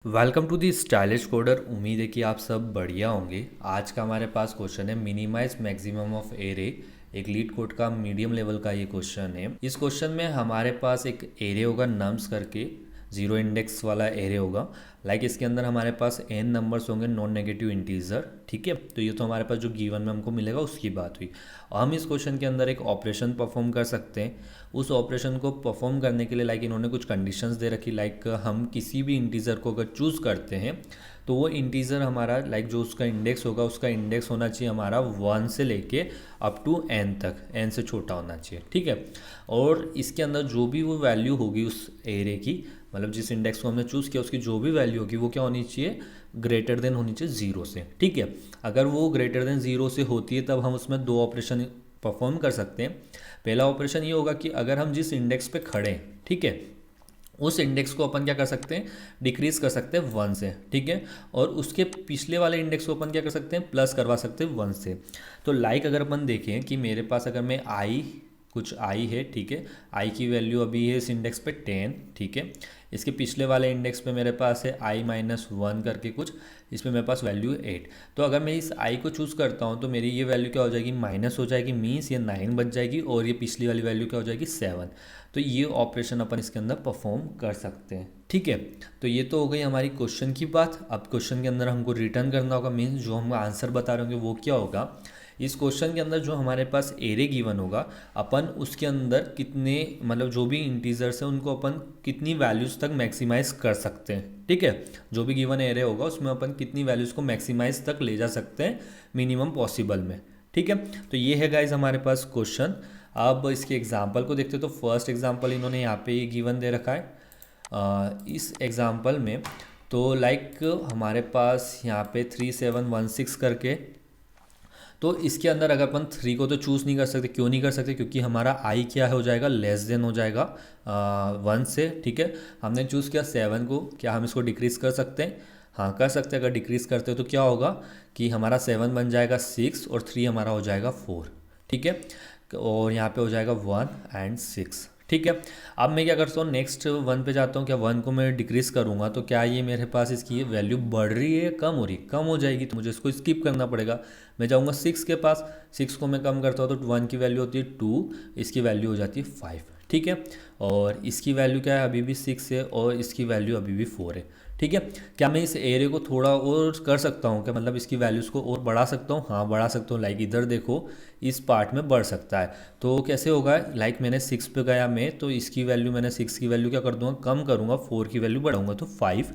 Welcome to the stylish coder. उम्मीद है कि आप सब बढ़िया होंगे। आज का हमारे पास क्वेश्चन है मिनिमाइज मैक्सिमम ऑफ एरे। एक लीड कोड का मीडियम लेवल का ये क्वेश्चन है। इस क्वेश्चन में हमारे पास एक एरे होगा नम्स करके, जीरो इंडेक्स वाला एरे होगा। लाइक इसके अंदर हमारे पास एन नंबर्स होंगे नॉन नेगेटिव इंटीजर। ठीक है, तो ये तो हमारे पास जो गिवन में हमको मिलेगा उसकी बात हुई। और हम इस क्वेश्चन के अंदर एक ऑपरेशन परफॉर्म कर सकते हैं। उस ऑपरेशन को परफॉर्म करने के लिए लाइक इन्होंने कुछ कंडीशंस दे रखी। लाइक हम किसी भी इंटीजर को अगर चूज़ करते हैं तो वो इंटीजर हमारा लाइक जो उसका इंडेक्स होगा उसका इंडेक्स होना चाहिए हमारा 1 से लेके अप टू n तक, n से छोटा होना चाहिए। ठीक है, और इसके अंदर जो भी वो वैल्यू होगी उस एरे की, मतलब जिस इंडेक्स को हमने चूज़ किया उसकी जो भी वैल्यू होगी वो क्या होनी चाहिए, ग्रेटर देन होनी चाहिए ज़ीरो से। ठीक है, अगर वो ग्रेटर देन ज़ीरो से होती है तब हम उसमें दो ऑपरेशन परफॉर्म कर सकते हैं। पहला ऑपरेशन ये होगा कि अगर हम जिस इंडेक्स पे खड़े हैं, ठीक है, उस इंडेक्स को अपन क्या कर सकते हैं, डिक्रीज कर सकते हैं 1 से। ठीक है, और उसके पिछले वाले इंडेक्स को अपन क्या कर सकते हैं, प्लस करवा सकते हैं 1 से। तो लाइक अगर अपन देखें कि मेरे पास अगर मैं आई कुछ आई है, ठीक है, आई की वैल्यू अभी है इस इंडेक्स पे 10। ठीक है, इसके पिछले वाले इंडेक्स पे मेरे पास है i-1 करके कुछ, इसमें मेरे पास वैल्यू है 8। तो अगर मैं इस i को चूज़ करता हूँ तो मेरी ये वैल्यू क्या हो जाएगी, माइनस हो जाएगी, मीन्स ये 9 बच जाएगी और ये पिछली वाली वैल्यू क्या हो जाएगी 7। तो ये ऑपरेशन अपन इसके अंदर परफॉर्म कर सकते हैं। ठीक है, तो ये तो हो गई हमारी क्वेश्चन की बात। अब क्वेश्चन के अंदर हमको रिटर्न करना होगा, मीन्स जो हम आंसर बता रहे होंगे वो क्या होगा। इस क्वेश्चन के अंदर जो हमारे पास एरे गिवन होगा, अपन उसके अंदर कितने मतलब जो भी इंटीजर्स हैं उनको अपन कितनी वैल्यूज़ तक मैक्सिमाइज कर सकते हैं। ठीक है, जो भी गिवन एरे होगा उसमें अपन कितनी वैल्यूज़ को मैक्सिमाइज तक ले जा सकते हैं मिनिमम पॉसिबल में। ठीक है, तो ये है गाइज हमारे पास क्वेश्चन। अब इसके एग्जाम्पल को देखते हैं। तो फर्स्ट एग्जाम्पल इन्होंने यहाँ पे ये गिवन दे रखा है। इस एग्जाम्पल में तो लाइक हमारे पास यहाँ पे 3716 करके, तो इसके अंदर अगर अपन 3 को तो चूज़ नहीं कर सकते। क्यों नहीं कर सकते, क्योंकि हमारा आई क्या हो जाएगा, लेस देन हो जाएगा 1 से। ठीक है, हमने चूज़ किया 7 को, क्या हम इसको डिक्रीज़ कर सकते हैं, हाँ कर सकते हैं। अगर डिक्रीज़ करते हो तो क्या होगा कि हमारा 7 बन जाएगा 6 और 3 हमारा हो जाएगा 4। ठीक है, और यहाँ पे हो जाएगा 1 एंड 6। ठीक है, अब मैं क्या करता हूँ, नेक्स्ट 1 पे जाता हूँ। क्या 1 को मैं डिक्रीज़ करूँगा तो क्या ये मेरे पास इसकी वैल्यू बढ़ रही है, कम हो रही, कम हो जाएगी, तो मुझे इसको स्किप करना पड़ेगा। मैं जाऊँगा 6 के पास, 6 को मैं कम करता हूँ तो 1 की वैल्यू होती है 2, इसकी वैल्यू हो जाती है 5। ठीक है, और इसकी वैल्यू क्या है, अभी भी 6 है और इसकी वैल्यू अभी भी 4 है। ठीक है, क्या मैं इस एरे को थोड़ा और कर सकता हूँ, क्या मतलब इसकी वैल्यूज़ को और बढ़ा सकता हूँ, हाँ बढ़ा सकता हूँ। लाइक इधर देखो इस पार्ट में बढ़ सकता है। तो कैसे होगा, लाइक मैंने 6 पे गया मैं, तो इसकी वैल्यू मैंने 6 की वैल्यू क्या कर दूंगा, कम करूँगा, 4 की वैल्यू बढ़ाऊंगा तो 5,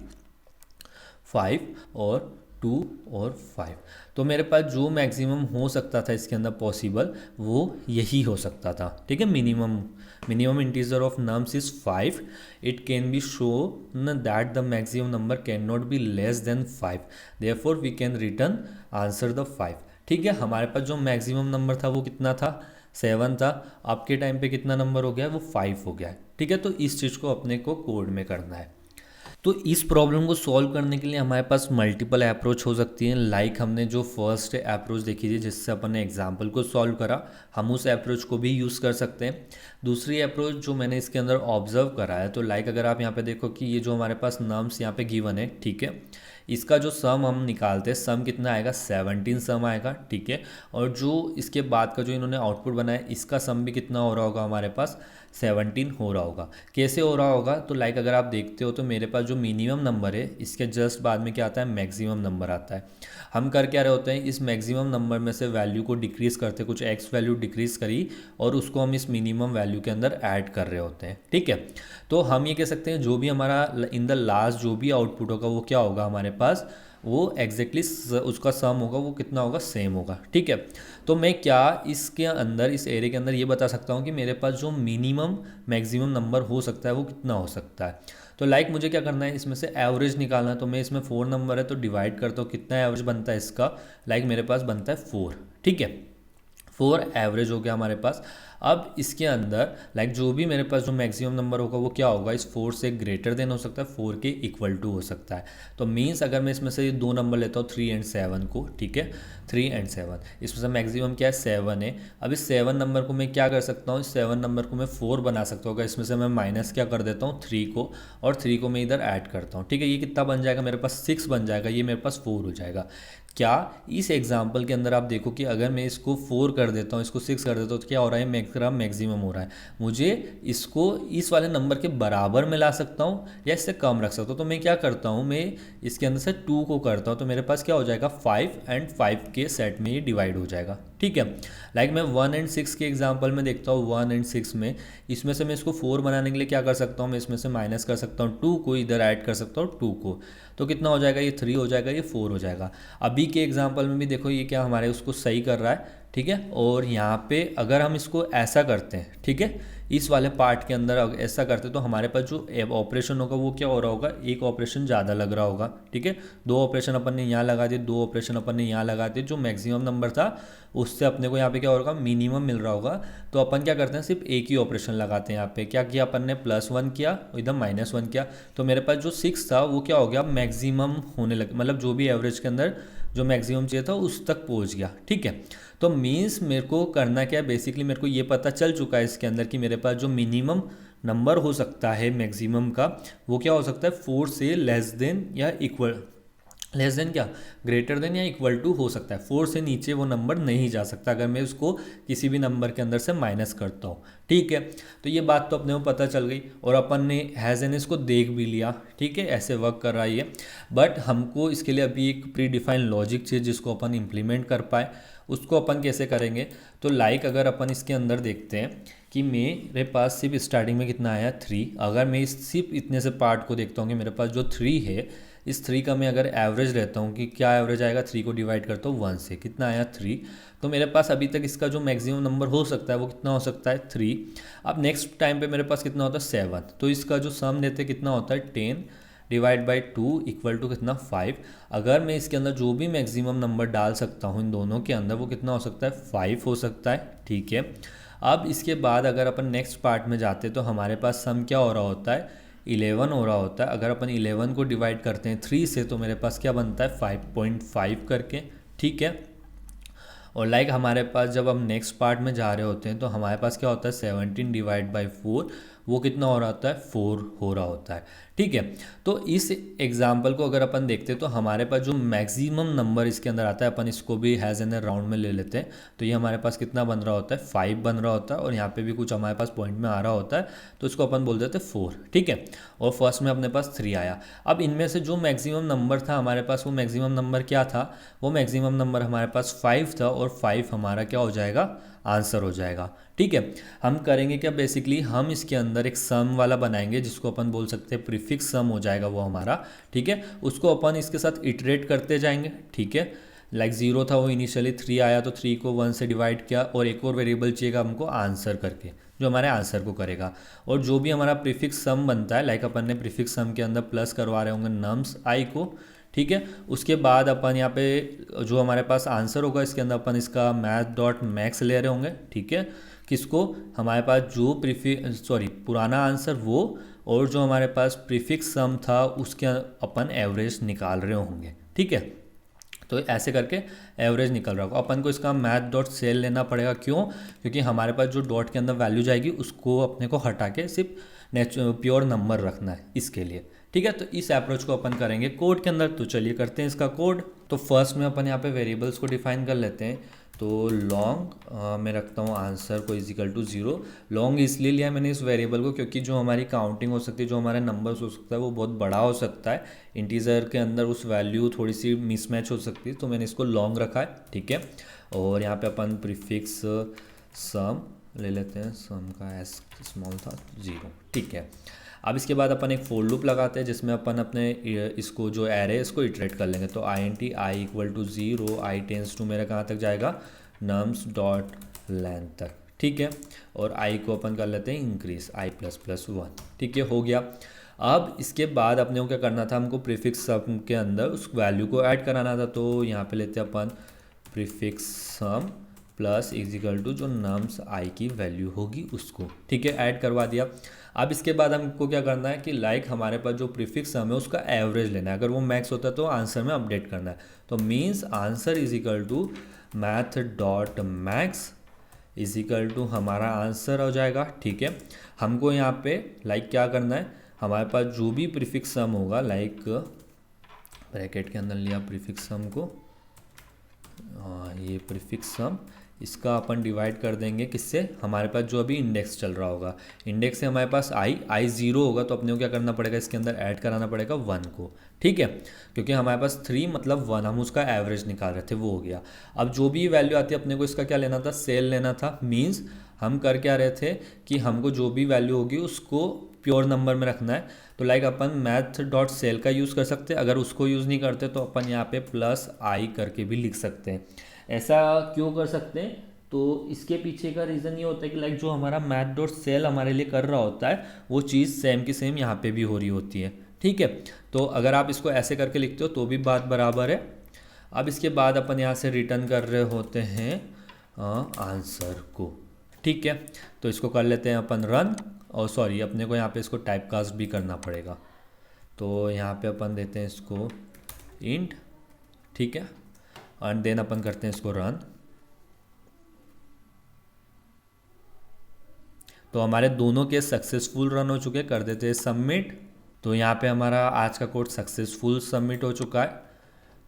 5 और 2 और 5। तो मेरे पास जो मैक्सिमम हो सकता था इसके अंदर पॉसिबल वो यही हो सकता था। ठीक है, minimum integer of nums is 5। It can be shown that the maximum number can not be less than 5, therefore we can return answer the 5। ठीक है, हमारे पास जो मैक्सिमम नंबर था वो कितना था, 7 था। आपके टाइम पे कितना नंबर हो गया है, वो 5 हो गया है। ठीक है, तो इस चीज़ को अपने को कोड में करना है। तो इस प्रॉब्लम को सॉल्व करने के लिए हमारे पास मल्टीपल अप्रोच हो सकती हैं। लाइक हमने जो फर्स्ट अप्रोच देखी थी जिससे अपन ने एग्जाम्पल को सॉल्व करा, हम उस अप्रोच को भी यूज़ कर सकते हैं। दूसरी अप्रोच जो मैंने इसके अंदर ऑब्जर्व करा है, तो लाइक अगर आप यहाँ पे देखो कि ये जो हमारे पास नम्स यहाँ पे गिवन है, ठीक है, इसका जो सम हम निकालते हैं, सम कितना आएगा, 17 सम आएगा। ठीक है, और जो इसके बाद का जो इन्होंने आउटपुट बनाया इसका सम भी कितना हो रहा होगा, हमारे पास 17 हो रहा होगा। कैसे हो रहा होगा, तो लाइक अगर आप देखते हो तो मेरे पास जो मिनिमम नंबर है इसके जस्ट बाद में क्या आता है, मैक्सिमम नंबर आता है। हम कर क्या रहे होते हैं, इस मैक्सिमम नंबर में से वैल्यू को डिक्रीज़ करते, कुछ एक्स वैल्यू डिक्रीज़ करी और उसको हम इस मिनिमम वैल्यू के अंदर ऐड कर रहे होते हैं। ठीक है, तो हम ये कह सकते हैं जो भी हमारा इन द लास्ट जो भी आउटपुट होगा वो क्या होगा हमारे पास, वो एग्जैक्टली उसका सम होगा, वो कितना होगा, सेम होगा। ठीक है, तो मैं क्या इसके अंदर, इस एरे के अंदर ये बता सकता हूँ कि मेरे पास जो मिनिमम मैक्सिमम नंबर हो सकता है वो कितना हो सकता है। तो लाइक मुझे क्या करना है, इसमें से एवरेज निकालना है। तो मैं इसमें 4 नंबर है तो डिवाइड करता हूँ, कितना एवरेज बनता है इसका, लाइक मेरे पास बनता है 4। ठीक है, 4 एवरेज हो गया हमारे पास। अब इसके अंदर लाइक जो भी मेरे पास जो मैक्सिमम नंबर होगा वो क्या होगा, इस 4 से ग्रेटर देन हो सकता है, 4 के इक्वल टू हो सकता है। तो मीन्स अगर मैं इसमें से ये दो नंबर लेता हूँ 3 एंड 7 को, ठीक है, 3 एंड 7, इसमें से मैक्सिमम क्या है 7 है। अब इस 7 नंबर को मैं क्या कर सकता हूँ, इस 7 नंबर को मैं 4 बना सकता हूँ। अगर इसमें से मैं माइनस क्या कर देता हूँ 3 को, और 3 को मैं इधर ऐड करता हूँ, ठीक है, ये कितना बन जाएगा मेरे पास 6 बन जाएगा, ये मेरे पास 4 हो जाएगा। क्या इस एग्जाम्पल के अंदर आप देखो कि अगर मैं इसको 4 कर देता हूँ, इसको 6 कर देता हूँ, तो क्या हो रहा है, मेरा मैक्सिमम हो रहा है। मुझे इसको इस वाले नंबर के बराबर में ला सकता हूँ या इससे कम रख सकता हूँ। तो मैं क्या करता हूँ, मैं इसके अंदर से 2 को करता हूँ, तो मेरे पास क्या हो जाएगा 5 एंड 5 के सेट में ये डिवाइड हो जाएगा, ठीक है। लाइक मैं 1 एंड 6 के एग्जाम्पल में देखता हूँ, 1 एंड 6 में इसमें से मैं इसको 4 बनाने के लिए क्या कर सकता हूँ, मैं इसमें से माइनस कर सकता हूँ 2 को, इधर ऐड कर सकता हूँ 2 को, तो कितना हो जाएगा, ये 3 हो जाएगा, ये 4 हो जाएगा। अभी के एग्जाम्पल में भी देखो ये क्या हमारे उसको सही कर रहा है, ठीक है। और यहाँ पे अगर हम इसको ऐसा करते हैं, ठीक है, इस वाले पार्ट के अंदर अगर ऐसा करते तो हमारे पास जो ऑपरेशन होगा वो क्या हो रहा होगा, एक ऑपरेशन ज़्यादा लग रहा होगा, ठीक है। दो ऑपरेशन अपन ने यहाँ लगा दिए, दो ऑपरेशन अपन ने यहाँ लगा दिए, जो मैक्सिमम नंबर था उससे अपने को यहाँ पे क्या होगा, मिनिमम मिल रहा होगा। तो अपन क्या करते हैं, सिर्फ एक ही ऑपरेशन लगाते हैं। यहाँ पे क्या किया अपन ने, +1 किया, इधर -1 किया, तो मेरे पास जो 6 था वो क्या हो गया, मैक्सिमम होने लगे, मतलब जो भी एवरेज के अंदर जो मैक्सिमम चाहिए था उस तक पहुंच गया, ठीक है। तो मीन्स मेरे को करना क्या है, बेसिकली मेरे को ये पता चल चुका है इसके अंदर कि मेरे पास जो मिनिमम नंबर हो सकता है मैक्सिमम का, वो क्या हो सकता है 4 से लेस देन या इक्वल, लेस देन क्या, ग्रेटर देन या इक्वल टू हो सकता है। 4 से नीचे वो नंबर नहीं जा सकता अगर मैं उसको किसी भी नंबर के अंदर से माइनस करता हूँ, ठीक है। तो ये बात तो अपने को पता चल गई और अपन ने हैज़ एन इसको देख भी लिया, ठीक है, ऐसे वर्क कर रहा है ये। बट हमको इसके लिए अभी एक प्री डिफाइंड लॉजिक चाहिए जिसको अपन इम्प्लीमेंट कर पाए। उसको अपन कैसे करेंगे, तो लाइक अगर अपन इसके अंदर देखते हैं कि मेरे पास सिर्फ स्टार्टिंग में कितना आया 3, अगर मैं इस सिर्फ इतने से पार्ट को देखता हूँ कि मेरे पास जो 3 है, इस 3 का मैं अगर एवरेज लेता हूँ कि क्या एवरेज आएगा, 3 को डिवाइड करता हूँ 1 से, कितना आया 3। तो मेरे पास अभी तक इसका जो मैक्सिमम नंबर हो सकता है वो कितना हो सकता है 3। अब नेक्स्ट टाइम पे मेरे पास कितना होता है 7, तो इसका जो सम लेते कितना होता है 10 डिवाइड बाई 2 इक्वल टू कितना 5। अगर मैं इसके अंदर जो भी मैक्सिमम नंबर डाल सकता हूँ इन दोनों के अंदर, वो कितना हो सकता है 5 हो सकता है, ठीक है। अब इसके बाद अगर अपन नेक्स्ट पार्ट में जाते तो हमारे पास सम क्या हो रहा होता है 11 हो रहा होता है। अगर अपन 11 को डिवाइड करते हैं 3 से तो मेरे पास क्या बनता है 5.5 करके, ठीक है। और लाइक हमारे पास जब हम नेक्स्ट पार्ट में जा रहे होते हैं तो हमारे पास क्या होता है 17 डिवाइड बाई 4, वो कितना हो रहा होता है 4 हो रहा होता है, ठीक है। तो इस एग्जाम्पल को अगर अपन देखते हैं तो हमारे पास जो मैक्सिमम नंबर इसके अंदर आता है, अपन इसको भी हैज़ एन राउंड में ले लेते हैं, तो ये हमारे पास कितना बन रहा होता है 5 बन रहा होता है, और यहाँ पे भी कुछ हमारे पास पॉइंट में आ रहा होता है, तो इसको अपन बोल देते हैं 4, ठीक है। और फर्स्ट में अपने पास 3 आया। अब इनमें से जो मैक्सिमम नंबर था हमारे पास, वो मैक्सिमम नंबर क्या था, वो मैक्सिमम नंबर हमारे पास 5 था, और 5 हमारा क्या हो जाएगा, आंसर हो जाएगा, ठीक है। हम करेंगे क्या, बेसिकली हम इसके अंदर एक सम वाला बनाएंगे जिसको अपन बोल सकते हैं प्रीफिक्स सम हो जाएगा वो हमारा, ठीक है। उसको अपन इसके साथ इटरेट करते जाएंगे, ठीक है। लाइक 0 था वो इनिशियली, 3 आया तो 3 को 1 से डिवाइड किया, और एक और वेरिएबल चाहिएगा हमको आंसर करके, जो हमारे आंसर को करेगा। और जो भी हमारा प्रीफिक्स सम बनता है, लाइक अपन ने प्रीफिक्स सम के अंदर प्लस करवा रहे होंगे नम्स आई को, ठीक है। उसके बाद अपन यहाँ पे जो हमारे पास आंसर होगा इसके अंदर अपन इसका math.max ले रहे होंगे, ठीक है। किसको, हमारे पास जो पुराना आंसर वो, और जो हमारे पास प्रीफिक्स सम था उसके अपन एवरेज निकाल रहे होंगे, ठीक है। तो ऐसे करके एवरेज निकल रहा होगा। अपन को इसका math.cell लेना पड़ेगा, क्यों, क्योंकि हमारे पास जो डॉट के अंदर वैल्यू जाएगी उसको अपने को हटा के सिर्फ प्योर नंबर रखना है इसके लिए, ठीक है। तो इस अप्रोच को अपन करेंगे कोड के अंदर। तो चलिए करते हैं इसका कोड। तो फर्स्ट में अपन यहाँ पे वेरिएबल्स को डिफाइन कर लेते हैं। तो लॉन्ग मैं रखता हूँ आंसर को इजिकल टू 0। लॉन्ग इसलिए लिया मैंने इस वेरिएबल को क्योंकि जो हमारी काउंटिंग हो सकती है, जो हमारे नंबर्स हो सकता है वो बहुत बड़ा हो सकता है, इंटीजर के अंदर उस वैल्यू थोड़ी सी मिसमैच हो सकती है, तो मैंने इसको लॉन्ग रखा है, ठीक है। और यहाँ पे अपन प्रीफिक्स सम ले लेते हैं, सम का एस स्मॉल था 0, ठीक है। अब इसके बाद अपन एक फोर लूप लगाते हैं जिसमें अपन अपने इसको जो एरे है इसको इटरेट कर लेंगे। तो INT i equal to 0, i tends to मेरा कहाँ तक जाएगा, नम्स डॉट लेंथ तक, ठीक है। और i को अपन कर लेते हैं इंक्रीज, i ++ 1, ठीक है, हो गया। अब इसके बाद अपने को क्या करना था, हमको प्रीफिक्स सम के अंदर उस वैल्यू को ऐड कराना था। तो यहाँ पे लेते हैं अपन prefix sum plus equal to जो नम्स आई की वैल्यू होगी उसको, ठीक है, ऐड करवा दिया। अब इसके बाद हमको क्या करना है कि लाइक हमारे पास जो प्रीफिक्स सम है उसका एवरेज लेना है, अगर वो मैक्स होता है तो आंसर में अपडेट करना है। तो means answer is equal to math dot max is equal to हमारा आंसर हो जाएगा, ठीक है। हमको यहाँ पे लाइक क्या करना है, हमारे पास जो भी प्रीफिक्स सम होगा, लाइक ब्रैकेट के अंदर लिया प्रीफिक्स सम को, ये प्रीफिक्स सम, इसका अपन डिवाइड कर देंगे किससे, हमारे पास जो अभी इंडेक्स चल रहा होगा, इंडेक्स से हमारे पास आई 0 होगा तो अपने को क्या करना पड़ेगा, इसके अंदर ऐड कराना पड़ेगा 1 को, ठीक है, क्योंकि हमारे पास 3 मतलब 1, हम उसका एवरेज निकाल रहे थे, वो हो गया। अब जो भी वैल्यू आती है अपने को इसका क्या लेना था, सेल लेना था। मीन्स हम कर क्या रहे थे कि हमको जो भी वैल्यू होगी उसको प्योर नंबर में रखना है। तो लाइक अपन मैथ डॉट सेल का यूज़ कर सकते हैं, अगर उसको यूज़ नहीं करते तो अपन यहाँ पे प्लस आई करके भी लिख सकते हैं। ऐसा क्यों कर सकते हैं, तो इसके पीछे का रीज़न ये होता है कि लाइक जो हमारा मैथ डॉट सेल हमारे लिए कर रहा होता है वो चीज़ सेम की सेम यहाँ पे भी हो रही होती है, ठीक है। तो अगर आप इसको ऐसे करके लिखते हो तो भी बात बराबर है। अब इसके बाद अपन यहाँ से रिटर्न कर रहे होते हैं आंसर को, ठीक है। तो इसको कर लेते हैं अपन रन, और सॉरी अपने को यहाँ पे इसको टाइप कास्ट भी करना पड़ेगा। तो यहाँ पे अपन देते हैं इसको इंट, ठीक है, एंड देन अपन करते हैं इसको रन। तो हमारे दोनों के सक्सेसफुल रन हो चुके, कर देते हैं सबमिट। तो यहाँ पे हमारा आज का कोड सक्सेसफुल सबमिट हो चुका है।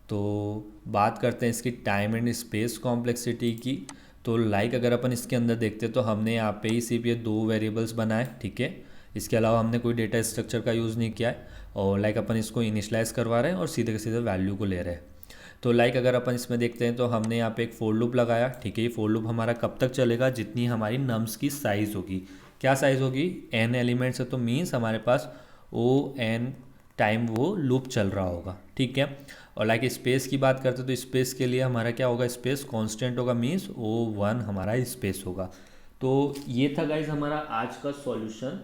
तो बात करते हैं इसकी टाइम एंड स्पेस कॉम्प्लेक्सिटी की। तो लाइक अगर अपन इसके अंदर देखते तो हमने यहाँ पे ही सिर्फ ये 2 वेरिएबल्स बनाए, ठीक है, इसके अलावा हमने कोई डेटा स्ट्रक्चर का यूज़ नहीं किया है, और लाइक अपन इसको इनिशलाइज करवा रहे हैं और सीधे के सीधे वैल्यू को ले रहे हैं। तो लाइक अगर अपन इसमें देखते हैं तो हमने यहाँ पे एक फोर लूप लगाया, ठीक है। ये फोर लूप हमारा कब तक चलेगा, जितनी हमारी नम्स की साइज़ होगी। क्या साइज़ होगी, n एलिमेंट्स है तो मीन्स हमारे पास O(n) टाइम वो लूप चल रहा होगा, ठीक है। और लाइक स्पेस की बात करते तो स्पेस के लिए हमारा क्या होगा, स्पेस कांस्टेंट होगा, मीन्स O(1) हमारा स्पेस होगा। तो ये था गाइज हमारा आज का सॉल्यूशन।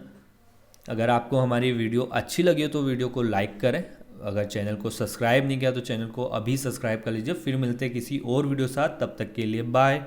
अगर आपको हमारी वीडियो अच्छी लगी हो तो वीडियो को लाइक करें, अगर चैनल को सब्सक्राइब नहीं किया तो चैनल को अभी सब्सक्राइब कर लीजिए। फिर मिलते हैं किसी और वीडियो साथ, तब तक के लिए बाय।